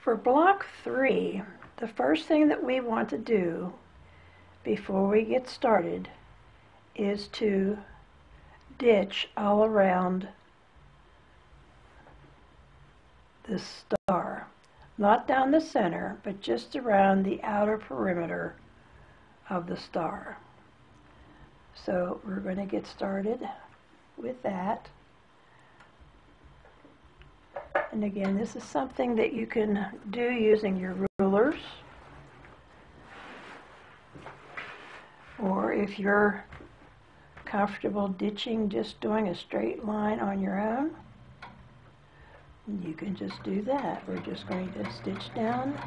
For block 3, the first thing that we want to do before we get started is to ditch all around this star. Not down the center, but just around the outer perimeter of the star. So we're going to get started with that. And again, this is something that you can do using your rulers, or if you're comfortable ditching, just doing a straight line on your own, you can just do that. We're just going to stitch down.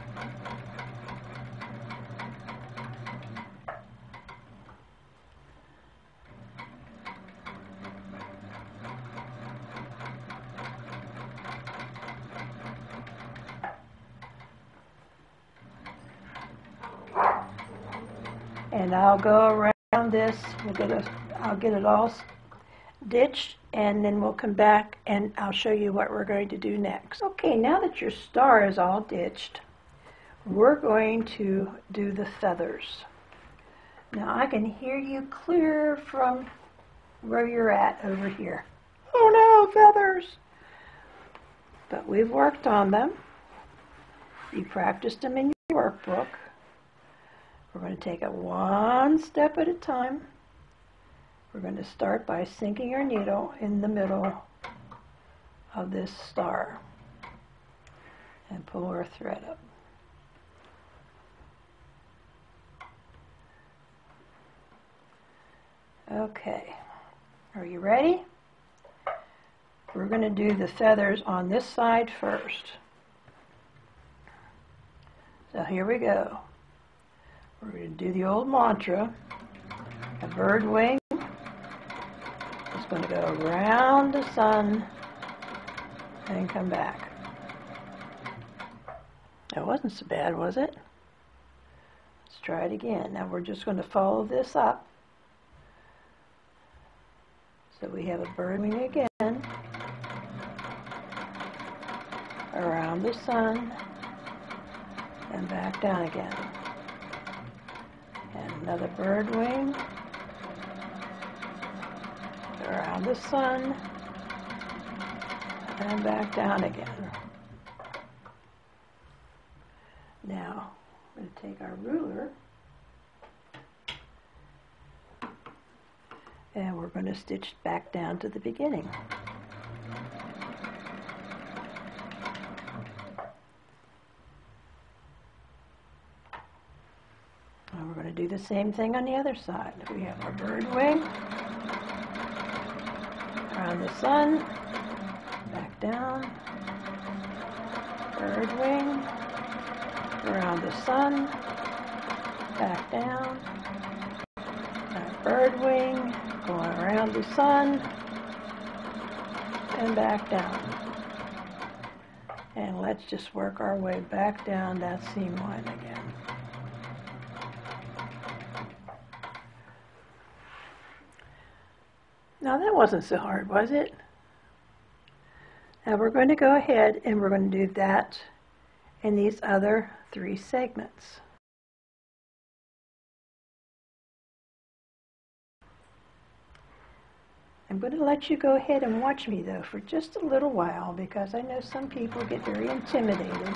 And I'll go around this. I'll get it all ditched, and then we'll come back and I'll show you what we're going to do next. Okay, now that your star is all ditched, we're going to do the feathers. Now I can hear you clear from where you're at over here. Oh no, feathers! But we've worked on them. You practiced them in your workbook. We're going to take it one step at a time. We're going to start by sinking our needle in the middle of this star and pull our thread up. Okay, are you ready? We're going to do the feathers on this side first. So here we go. We're going to do the old mantra. A bird wing is going to go around the sun and come back. That wasn't so bad, was it? Let's try it again. Now we're just going to follow this up. So we have a bird wing again, around the sun, and back down again. And another bird wing, around the sun, and back down again. Now, we're going to take our ruler, and we're going to stitch back down to the beginning. And we're going to do the same thing on the other side. We have our bird wing, around the sun, back down, bird wing, around the sun, back down, bird wing, going around the sun, and back down. And let's just work our way back down that seam line again. Now that wasn't so hard, was it? Now we're going to go ahead and we're going to do that in these other 3 segments. I'm going to let you go ahead and watch me though for just a little while, because I know some people get very intimidated.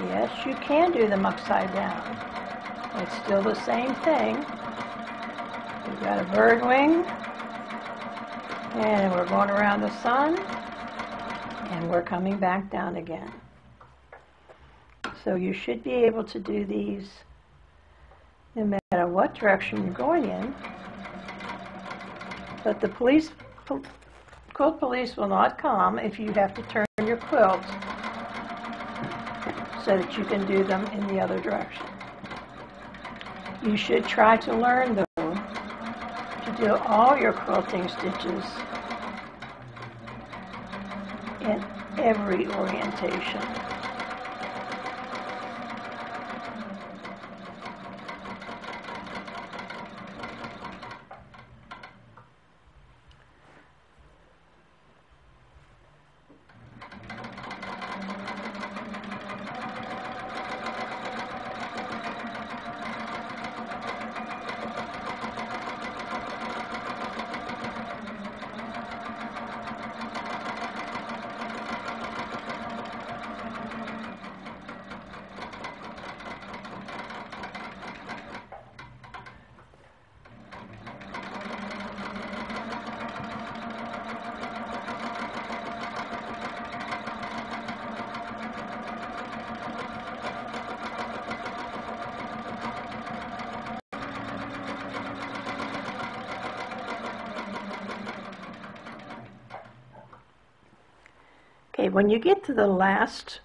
Yes, you can do them upside down. It's still the same thing. We've got a bird wing, and we're going around the sun, and we're coming back down again. So you should be able to do these no matter what direction you're going in. But the quilt police will not come if you have to turn your quilt so that you can do them in the other direction. You should try to learn, though, to do all your quilting stitches in every orientation. Okay, when you get to the last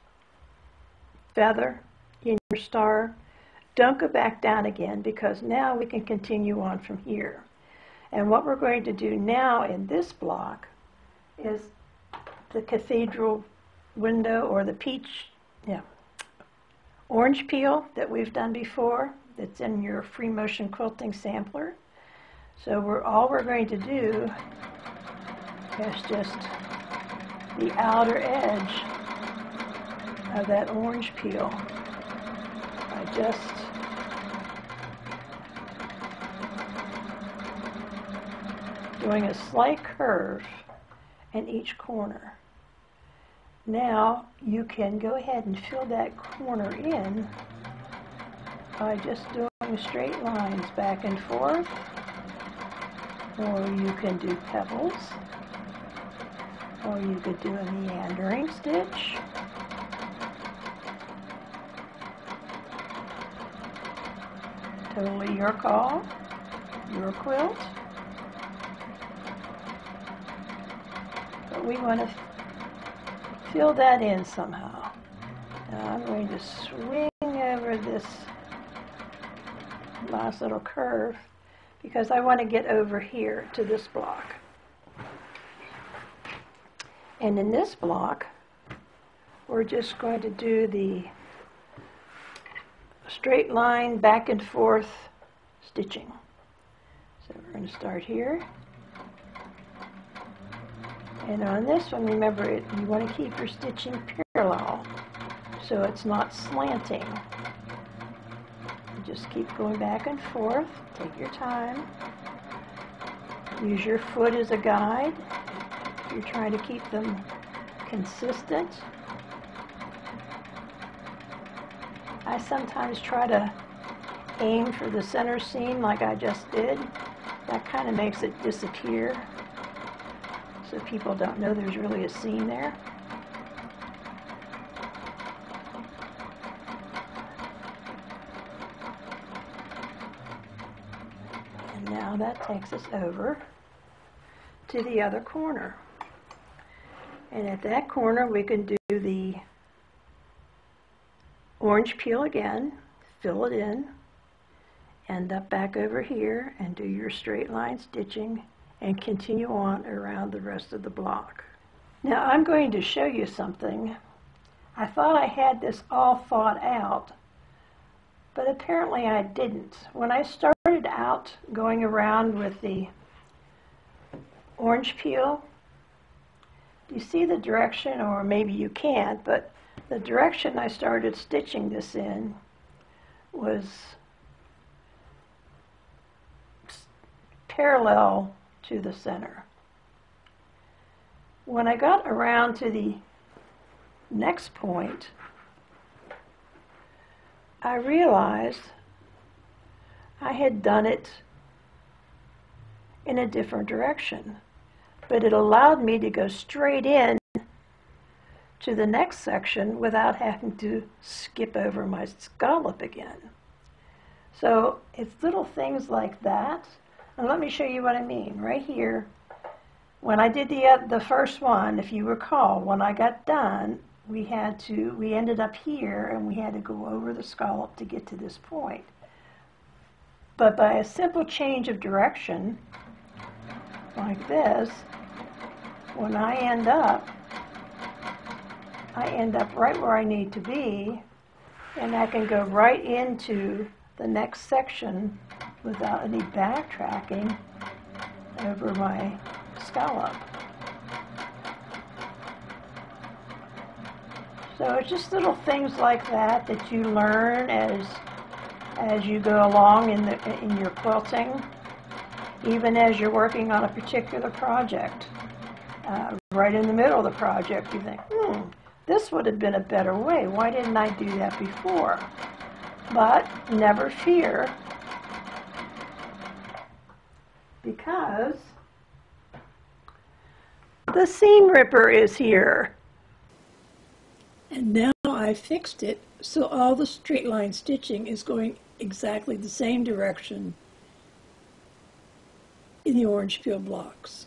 feather in your star, don't go back down again, because now we can continue on from here. And what we're going to do now in this block is the cathedral window, or the orange peel that we've done before, that's in your free motion quilting sampler. So all we're going to do is just the outer edge of that orange peel by just doing a slight curve in each corner. Now you can go ahead and fill that corner in by just doing straight lines back and forth, or you can do pebbles, or you could do a meandering stitch. Totally your call, your quilt. But we want to fill that in somehow. Now I'm going to swing over this last little curve because I want to get over here to this block. And in this block, we're just going to do the straight line back and forth stitching. So we're going to start here. And on this one, remember, you want to keep your stitching parallel so it's not slanting. You just keep going back and forth. Take your time. Use your foot as a guide. You're trying to keep them consistent. I sometimes try to aim for the center seam like I just did. That kind of makes it disappear, so people don't know there's really a seam there. And now that takes us over to the other corner. And at that corner we can do the orange peel again, fill it in, end up back over here and do your straight line stitching and continue on around the rest of the block. Now I'm going to show you something. I thought I had this all thought out, but apparently I didn't. When I started out going around with the orange peel, you see the direction, or maybe you can't, but the direction I started stitching this in was parallel to the center. When I got around to the next point, I realized I had done it in a different direction, but it allowed me to go straight in to the next section without having to skip over my scallop again. So it's little things like that. And let me show you what I mean. Right here, when I did the first one, if you recall, when I got done, we ended up here and we had to go over the scallop to get to this point. But by a simple change of direction, like this, when I end up right where I need to be, and I can go right into the next section without any backtracking over my scallop. So it's just little things like that that you learn as you go along in your quilting, even as you're working on a particular project. Right in the middle of the project, you think, this would have been a better way. Why didn't I do that before? But never fear, because the seam ripper is here. And now I fixed it so all the straight line stitching is going exactly the same direction in the orange field blocks.